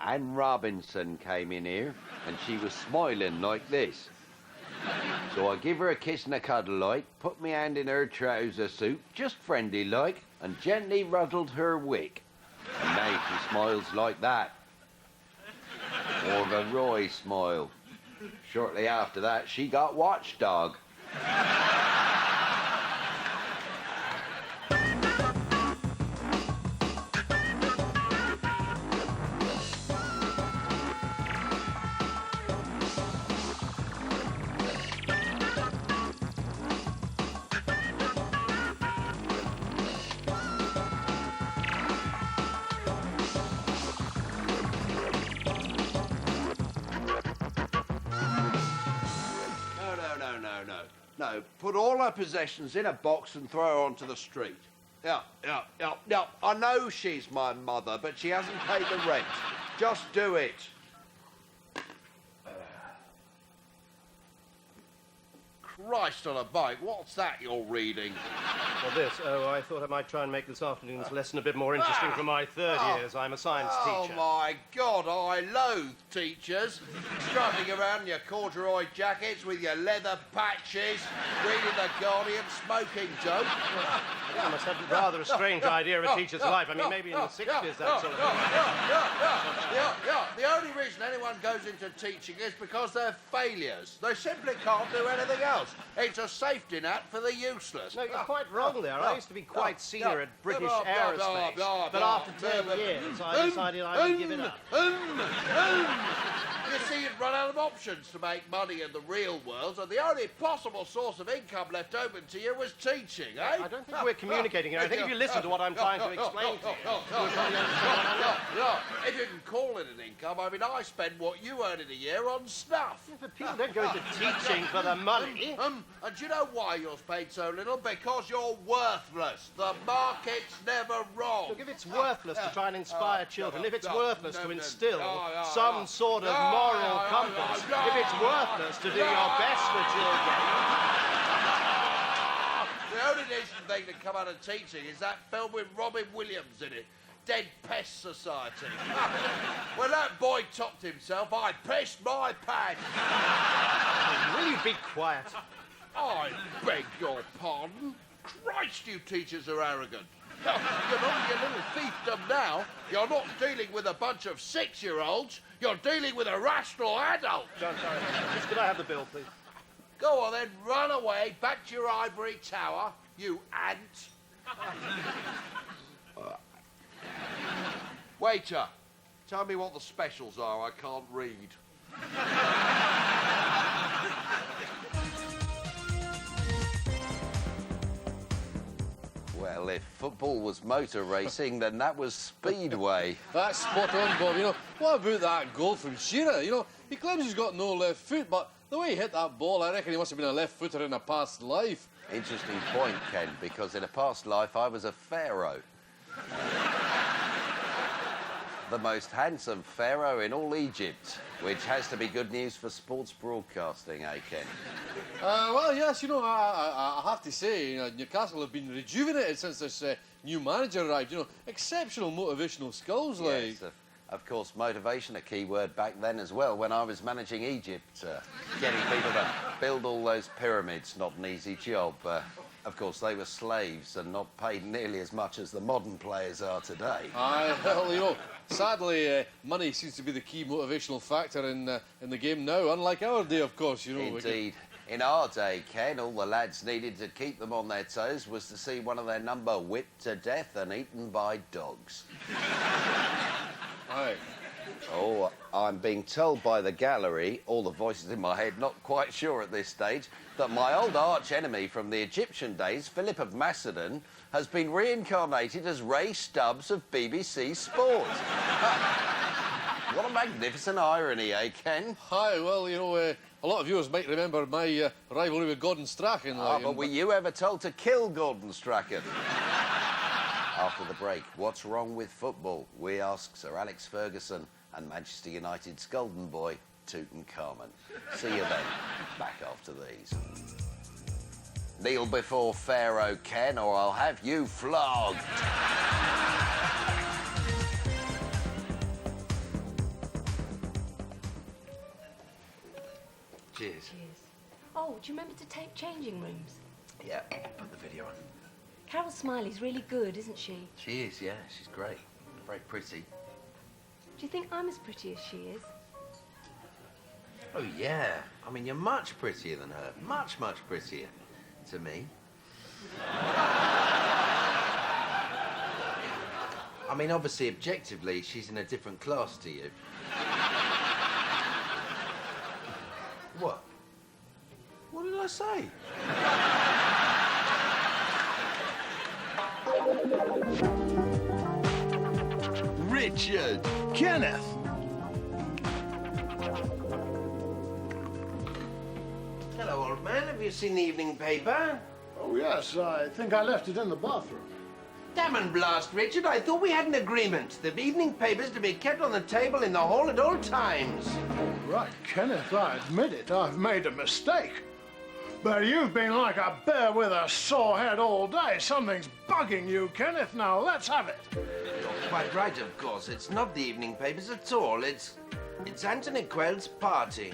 Anne Robinson came in here, and she was smiling like this. So I give her a kiss and a cuddle like, put my hand in her trouser suit, just friendly like, and gently ruddled her wig. And now she smiles like that. More of a Roy smile. Shortly after that, she got watchdog. No, put all her possessions in a box and throw her onto the street. Yeah. I know she's my mother, but she hasn't paid the rent. Just do it. Christ on a bike, what's that you're reading? Well, this. Oh, I thought I might try and make this afternoon's lesson a bit more interesting for my third years. I'm a science teacher. Oh, my God, I loathe teachers. Strutting around in your corduroy jackets with your leather patches, reading The Guardian, smoking dope. You must have rather a strange idea of a teacher's life. I mean, maybe in the 60s, that sort of thing. The only reason anyone goes into teaching is because they're failures. They simply can't do anything else. It's a safety net for the useless. No, you're quite wrong there. I used to be quite senior at British Aerospace, but after 10 years, I decided I would give it up. You see, you'd run out of options to make money in the real world, and the only possible source of income left open to you was teaching, eh? I don't think we're communicating here. I think if you listen to what I'm trying to explain to you, you'll probably understand what I mean. If you can call it an income, I mean, I spend what you earn in a year on snuff. Yeah, but people don't go into teaching for the money. And do you know why you're paid so little? Because you're worthless. The market's never wrong. Look, if it's worthless to try and inspire children, if it's worthless to instill some sort of moral compass, if it's worthless to do your best for children... The only decent thing to come out of teaching is that film with Robin Williams in it, Dead Pest Society. When that boy topped himself, I pissed my pants. Will you be quiet? I beg your pardon. Christ, you teachers are arrogant. You're not your little fiefdom now. You're not dealing with a bunch of 6-year-olds. You're dealing with a rational adult. John, sorry. Just could I have the bill, please? Go on then, run away, back to your ivory tower, you ant. Waiter, tell me what the specials are. I can't read. Well, if football was motor racing, then that was speedway. That's spot on, Bob. You know, what about that goal from Shearer? You know, he claims he's got no left foot, but the way he hit that ball, I reckon he must have been a left-footer in a past life. Interesting point, Ken, because in a past life I was a pharaoh. The most handsome pharaoh in all Egypt, which has to be good news for sports broadcasting, eh, Ken? Well, yes, you know, I have to say, Newcastle have been rejuvenated since this new manager arrived. You know, exceptional motivational skills, like... Yes, of course, motivation, a key word back then as well, when I was managing Egypt. Getting people to build all those pyramids, not an easy job. Of course, they were slaves and not paid nearly as much as the modern players are today. Aye, well, you know, sadly, money seems to be the key motivational factor in the game now, unlike our day, of course, you know. Indeed. In our day, Ken, all the lads needed to keep them on their toes was to see one of their number whipped to death and eaten by dogs. Aye. Oh, I'm being told by the gallery, all the voices in my head, not quite sure at this stage, that my old arch-enemy from the Egyptian days, Philip of Macedon, has been reincarnated as Ray Stubbs of BBC Sport. What a magnificent irony, eh, Ken? Aye, well, you know, a lot of viewers might remember my rivalry with Gordon Strachan. But were you ever told to kill Gordon Strachan? After the break, what's wrong with football? We ask Sir Alex Ferguson and Manchester United's golden boy, Tutankhamun. See you then. Back after these. Kneel before Pharaoh, Ken, or I'll have you flogged. Cheers. Cheers. Oh, do you remember to take changing rooms? Yeah, put the video on. Carol Smiley's really good, isn't she? She is, yeah. She's great. Very pretty. Do you think I'm as pretty as she is? Oh, yeah. I mean, you're much prettier than her. Much, much prettier. To me. I mean, obviously, objectively, she's in a different class to you. What? What did I say? Richard! Kenneth! Hello, old man. Have you seen the evening paper? Oh, yes, I think I left it in the bathroom. Damn and blast, Richard. I thought we had an agreement. The evening paper's to be kept on the table in the hall at all times. Right, Kenneth, I admit it. I've made a mistake. But you've been like a bear with a sore head all day. Something's bugging you, Kenneth. Now, let's have it. You're quite right, of course. It's not the evening papers at all. It's Anthony Quayle's party.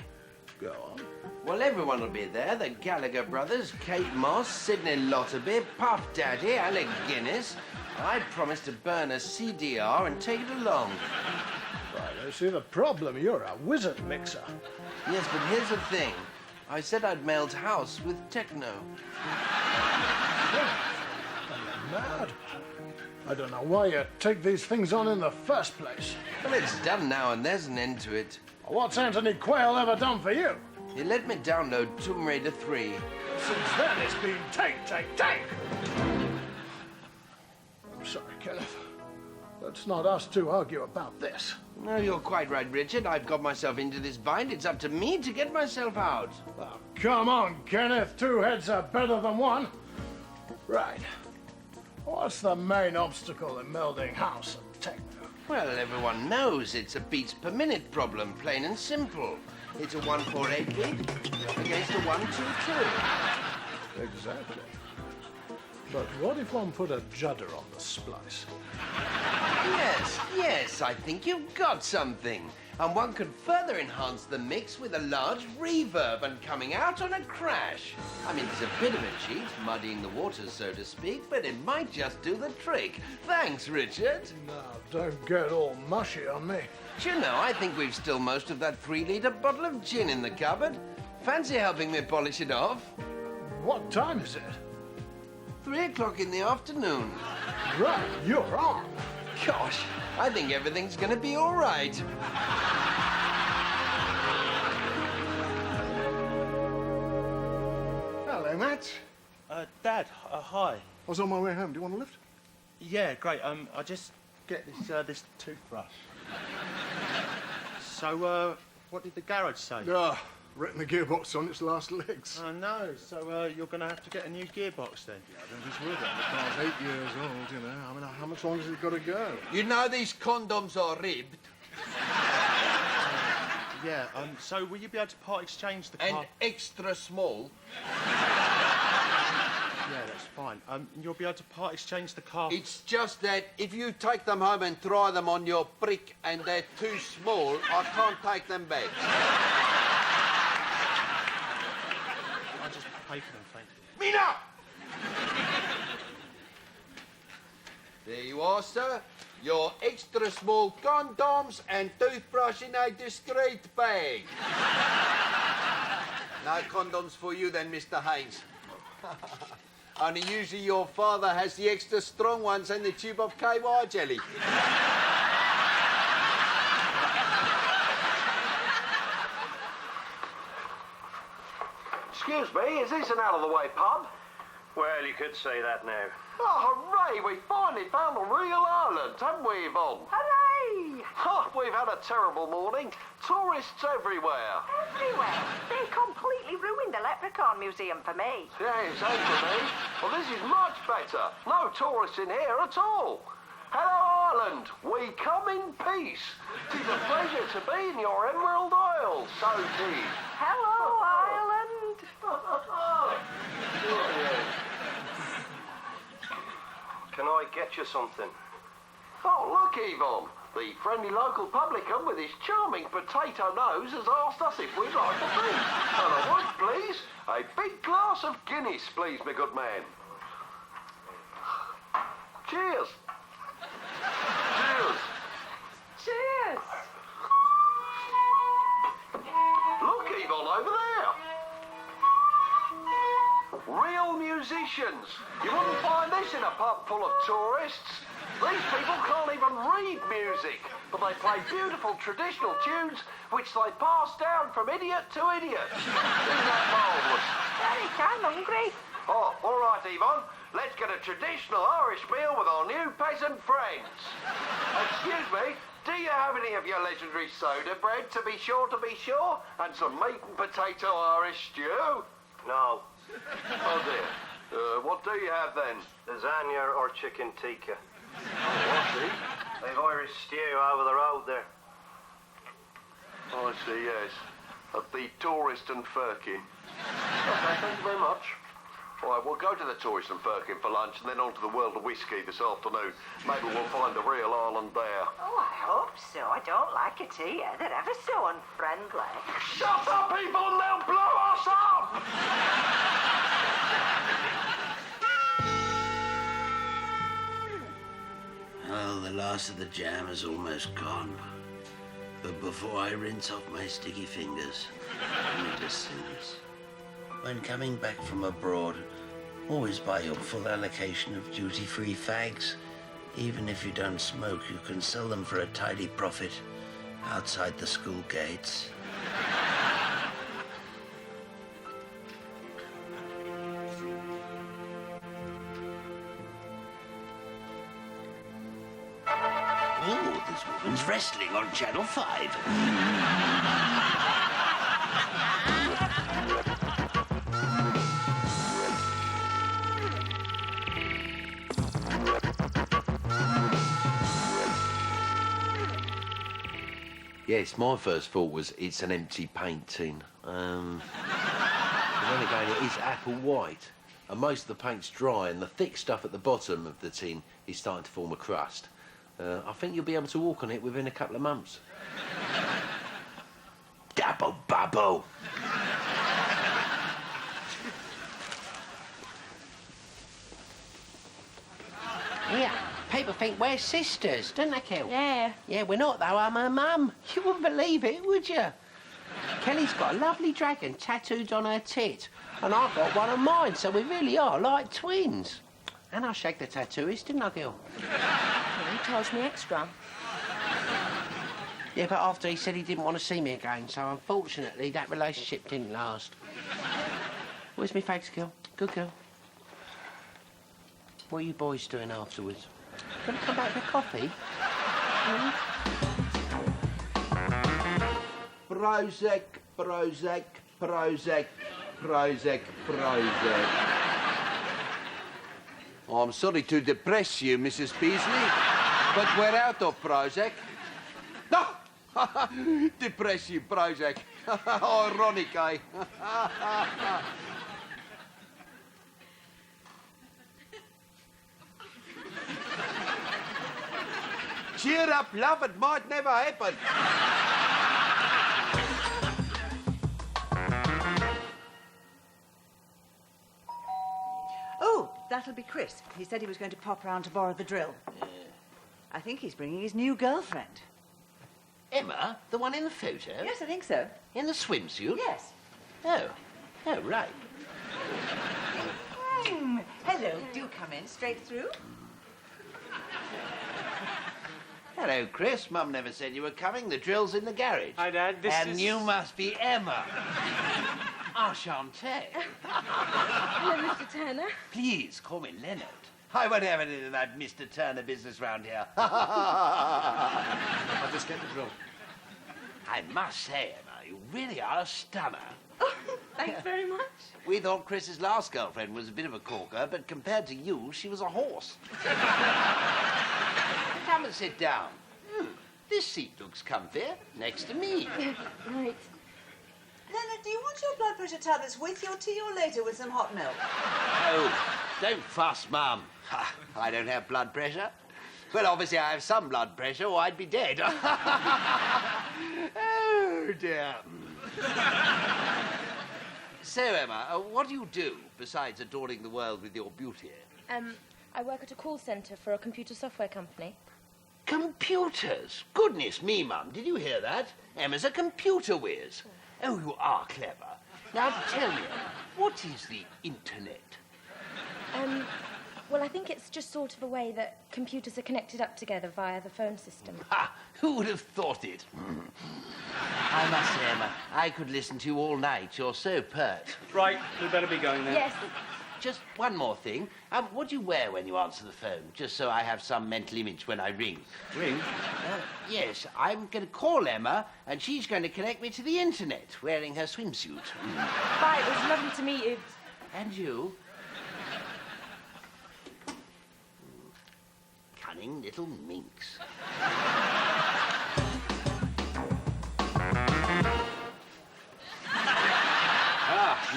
Go on. Well, everyone will be there. The Gallagher brothers, Kate Moss, Sidney Lotterby, Puff Daddy, Alec Guinness. I promised to burn a CDR and take it along. Right, I see the problem. You're a wizard mixer. Yes, but here's the thing. I said I'd melt house with techno. Mad. I don't know why you take these things on in the first place. Well, it's done now and there's an end to it. What's Anthony Quayle ever done for you? He let me download Tomb Raider 3. Since then, it's been take. I'm sorry, Kenneth. Let's not us two argue about this. No, you're quite right, Richard. I've got myself into this bind. It's up to me to get myself out. Oh, come on, Kenneth. Two heads are better than one. Right. What's the main obstacle in melding house and techno? Well, everyone knows it's a beats per minute problem, plain and simple. It's a 148 beat against a 122. Exactly. But what if one put a judder on the splice? Yes, I think you've got something. And one could further enhance the mix with a large reverb and coming out on a crash. I mean, it's a bit of a cheat, muddying the waters, so to speak, but it might just do the trick. Thanks, Richard. Now, don't get all mushy on me. Do you know, I think we've still most of that 3-litre bottle of gin in the cupboard. Fancy helping me polish it off? What time is it? 3 o'clock in the afternoon. Right, you're on. Gosh, I think everything's gonna be all right. Hello, Matt. Dad, hi. I was on my way home. Do you want a lift? Yeah, great. I just get this toothbrush. So, what did the garage say? Written the gearbox on its last legs. Oh, no. So, you're going to have to get a new gearbox then? I don't think it's worth it. The car's 8 years old, you know. I mean, how much longer has it got to go? You know these condoms are ribbed. Yeah, so will you be able to part exchange the car? And extra small. Yeah, that's fine. You'll be able to part exchange the car. It's just that if you take them home and try them on your brick and they're too small, I can't take them back. I'll just pay for them, thank you. Mina! There you are, sir. Your extra small condoms and toothbrush in a discreet bag. No condoms for you then, Mr. Haynes. Only usually your father has the extra strong ones and the tube of KY jelly. Excuse me, is this an out-of-the-way pub? Well, you could say that now. Oh, hooray! We finally found the real Ireland, haven't we, Yvonne? Hooray! Oh, we've had a terrible morning. Tourists everywhere. Everywhere. They completely ruined the Leprechaun Museum for me. Yeah, same for me. Well, this is much better. No tourists in here at all. Hello, Ireland. We come in peace. It's a pleasure to be in your Emerald Isle. So deep. Hello, Ireland. Can I get you something? Oh, look, Yvonne. The friendly local publican with his charming potato nose has asked us if we'd like a drink. And a what, please? A big glass of Guinness, please, my good man. Cheers. Cheers. Cheers. Look, Yvonne, over there. Real musicians. You wouldn't find this in a pub full of tourists. These people can't even read music, but they play beautiful traditional tunes which they pass down from idiot to idiot. Isn't that marvellous? Very I'm hungry. Oh, all right, Yvonne. Let's get a traditional Irish meal with our new peasant friends. Excuse me, do you have any of your legendary soda bread, to be sure, and some meat and potato Irish stew? No. Oh, dear. What do you have, then? Lasagna or chicken tikka. Oh, I see. They've Irish stew over the road there. Oh, I see, yes. At the Tourist and Firkin. OK, thank you very much. All right, we'll go to the Tourist and Firkin for lunch and then on to the World of Whiskey this afternoon. Maybe we'll find the real Ireland there. Oh, I hope so. I don't like it here. They're ever so unfriendly. Shut up, people, and they'll blow us up! Well, the last of the jam is almost gone. But before I rinse off my sticky fingers, let me just say this. When coming back from abroad, always buy your full allocation of duty-free fags. Even if you don't smoke, you can sell them for a tidy profit outside the school gates. Oh, this woman's wrestling on Channel 5. Yes, my first thought was it's an empty paint tin. But then again, it is apple white. And most of the paint's dry and the thick stuff at the bottom of the tin is starting to form a crust. I think you'll be able to walk on it within a couple of months. Dabble babble! Yeah, people think we're sisters, don't they, Kel? Yeah. Yeah, we're not, though. I'm her mum. You wouldn't believe it, would you? Kelly's got a lovely dragon tattooed on her tit, and I've got one on mine, so we really are like twins. And I shagged the tattooist, didn't I, Gil? Well, he charged me extra. Yeah, but after he said he didn't want to see me again, so unfortunately that relationship didn't last. Where's my fags, Gil? Good girl. What are you boys doing afterwards? Gonna come back for coffee? Prozac, Prozac, Prozac, Prozac, Prozac. I'm sorry to depress you, Mrs. Beasley, but we're out of Prozac. No! Depress you, Prozac. Ironic, eh? Cheer up, love, it might never happen. Oh, that'll be Chris. He said he was going to pop round to borrow the drill. I think he's bringing his new girlfriend. Emma? The one in the photo? Yes, I think so. In the swimsuit? Yes. Oh. Oh, right. Hello, do come in, straight through. Hello, Chris. Mum never said you were coming. The drill's in the garage. Hi, Dad. And you must be Emma. Enchanté. Hello, Mr. Turner. Please, call me Leonard. I won't have any of that Mr. Turner business round here. I'll just get the drill. I must say, Emma, you really are a stunner. Oh, thanks very much. We thought Chris's last girlfriend was a bit of a corker, but compared to you, she was a horse. Come and sit down. This seat looks comfy, next to me. Right. Leonard, do you want your blood pressure tablets with your tea or later with some hot milk? Oh, don't fuss, Mum. I don't have blood pressure. Well, obviously I have some blood pressure or I'd be dead. Oh, dear. So, Emma, what do you do besides adoring the world with your beauty? I work at a call centre for a computer software company. Computers? Goodness me, Mum, did you hear that? Emma's a computer whiz. Oh, you are clever. Now, tell me, what is the internet? Well, I think it's just sort of a way that computers are connected up together via the phone system. Ha! Who would have thought it? I must say, Emma, I could listen to you all night. You're so pert. Right, we better be going then. Yes. Just one more thing. What do you wear when you answer the phone? Just so I have some mental image when I ring. Ring? Yes, I'm going to call Emma, and she's going to connect me to the internet, wearing her swimsuit. Bye, it was lovely to meet you. And you? Cunning little minx.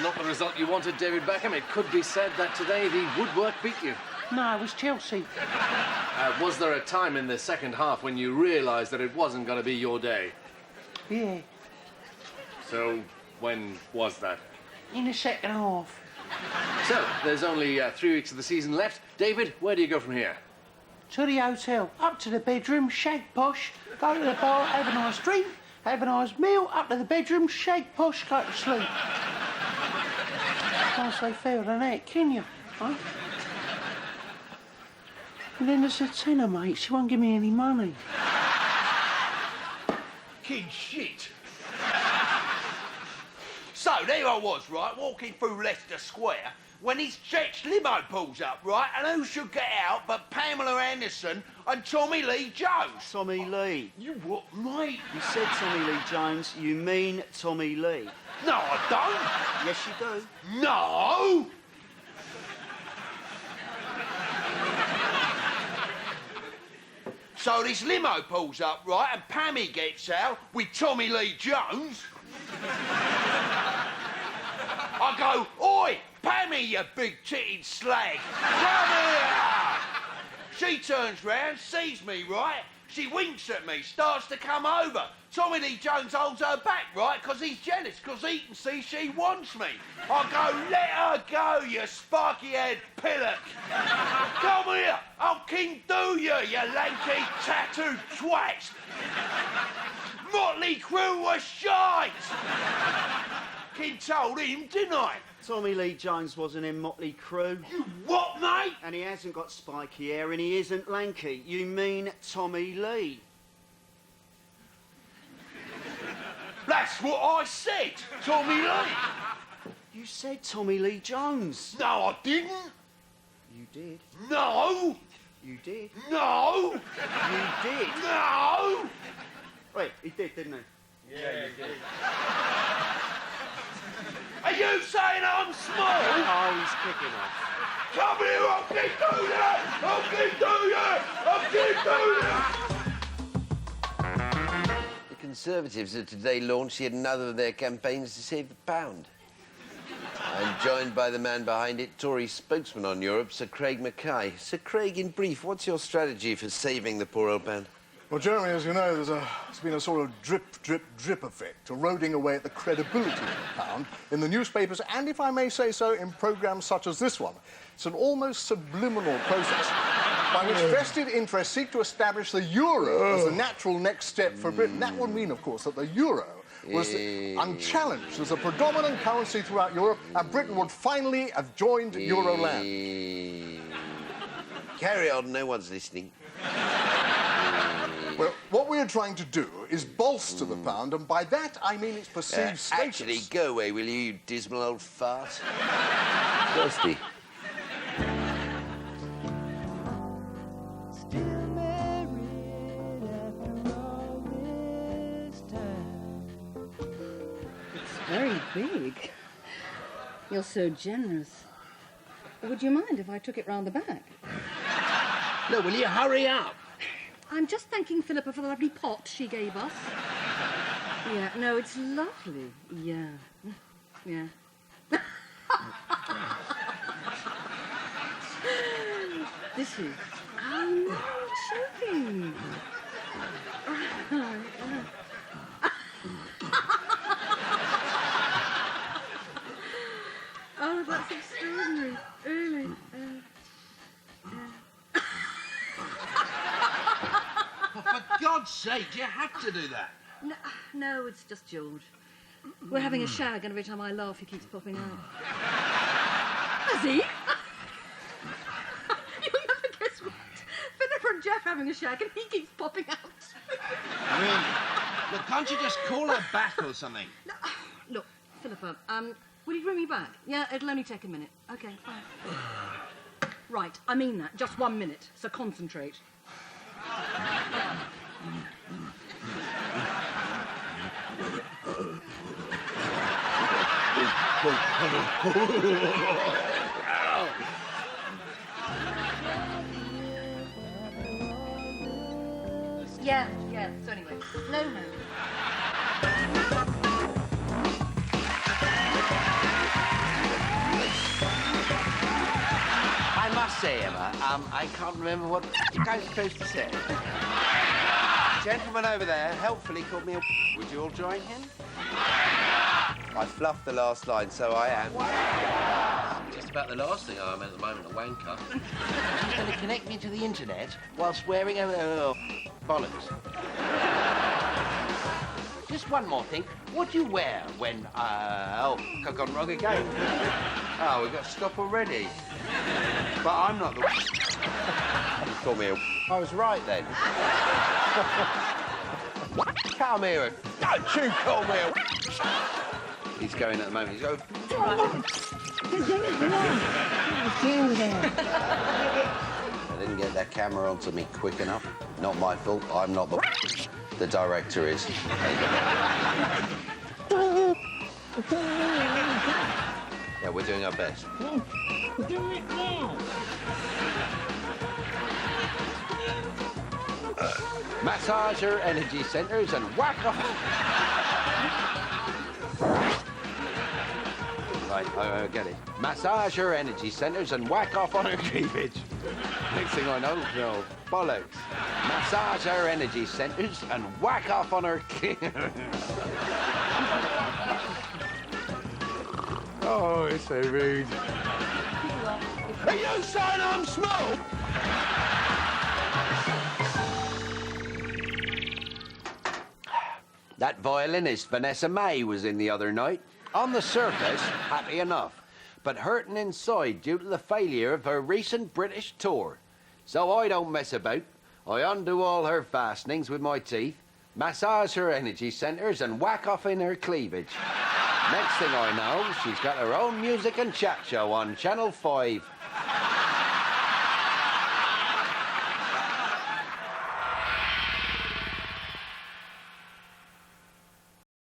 Not the result you wanted, David Beckham. It could be said that today the woodwork beat you. No, it was Chelsea. Was there a time in the second half when you realised that it wasn't going to be your day? Yeah, So, when was that? in the second half. So, there's only 3 weeks of the season left. David, where do you go from here? To the hotel, up to the bedroom, shake posh, go to the bar, have a nice drink, have a nice meal, up to the bedroom, shake posh, go to sleep. Can't say fairer than that, can you? Huh? And then there's a tenner, mate. She won't give me any money. Kid shit. So, there I was, right, walking through Leicester Square, when his stretched limo pulls up, right, and who should get out but Pamela Anderson and Tommy Lee Jones? Tommy Lee. You what, mate? You said Tommy Lee Jones, you mean Tommy Lee. No, I don't. Yes, you do. No! So this limo pulls up, right, and Pammy gets out with Tommy Lee Jones. I go, oi, Pammy, you big-titted slag. Come here! She turns round, sees me, right? She winks at me, starts to come over. Tommy Lee Jones holds her back, right, because he's jealous, because he can see she wants me. I go, let her go, you sparky-haired pillock. Come here, I'll king do you, you lanky, tattooed twat. Motley Crue was shite. King told him, didn't I? Tommy Lee Jones wasn't in Motley Crue. You what, mate? And he hasn't got spiky hair and he isn't lanky. You mean Tommy Lee. That's what I said, Tommy Lee. You said Tommy Lee Jones. No, I didn't. You did. No. You did. No. You did. No. Wait, he did, didn't he? Yeah, you did. Are you saying I'm small? Oh, he's kicking off. Come here, I'll keep doing that! I'll keep doing that! I'll keep doing that! The Conservatives have today launched yet another of their campaigns to save the pound. I'm joined by the man behind it, Tory spokesman on Europe, Sir Craig Mackay. Sir Craig, in brief, what's your strategy for saving the poor old pound? Well, Jeremy, as you know, there's been a sort of drip, drip, drip effect, eroding away at the credibility of the pound in the newspapers and, if I may say so, in programmes such as this one. It's an almost subliminal process by which vested interests seek to establish the euro as the natural next step for Britain. That would mean, of course, that the euro was unchallenged as a predominant currency throughout Europe, and Britain would finally have joined Euroland. Carry on, no one's listening. Well, what we're trying to do is bolster the pound, and by that I mean its perceived status. Actually, go away, will you, you dismal old fart? Thirsty. Very big. You're so generous. Would you mind if I took it round the back? No, will you hurry up? I'm just thanking Philippa for the lovely pot she gave us. Yeah, no, it's lovely. Yeah. Yeah. This is... Oh, no, shaking. Oh, that's extraordinary. Really. For God's sake, do you have to do that? No, it's just George. We're having a shag, and every time I laugh, he keeps popping out. Has he? You'll never guess what. Philippa and Jeff having a shag, and he keeps popping out. Really? Look, can't you just call her back or something? No, look, Philippa, will you ring me back? Yeah, it'll only take a minute. OK, fine. Right, I mean that. Just 1 minute, so concentrate. Yeah, so anyway, no home. I must say, Emma, I can't remember what you guys are supposed to say. Gentleman over there helpfully called me a. Would you all join him? I fluffed the last line, so I am. Just about the last thing I am at the moment, a wanker. He's going to connect me to the internet while swearing over bollocks. Just one more thing. What do you wear when, oh, I've gone wrong again. Oh, we've got to stop already. But I'm not the. You call me a. I was right then. Come here. Don't you call me a. He's going at the moment. He's going. I didn't get that camera onto me quick enough. Not my fault. I'm not the. The director is. Yeah, we're doing our best. Do it now. Massage your energy centers and whack off. Right, I get it. Massage her energy centers and whack off on her cleavage. Next thing I know, no, bollocks. Massage her energy centers and whack off on her cleavage. Oh, it's so rude. Are you saying I'm small? That violinist Vanessa May was in the other night. On the surface, happy enough, but hurting inside due to the failure of her recent British tour. So I don't mess about. I undo all her fastenings with my teeth, massage her energy centres and whack off in her cleavage. Next thing I know, she's got her own music and chat show on Channel 5.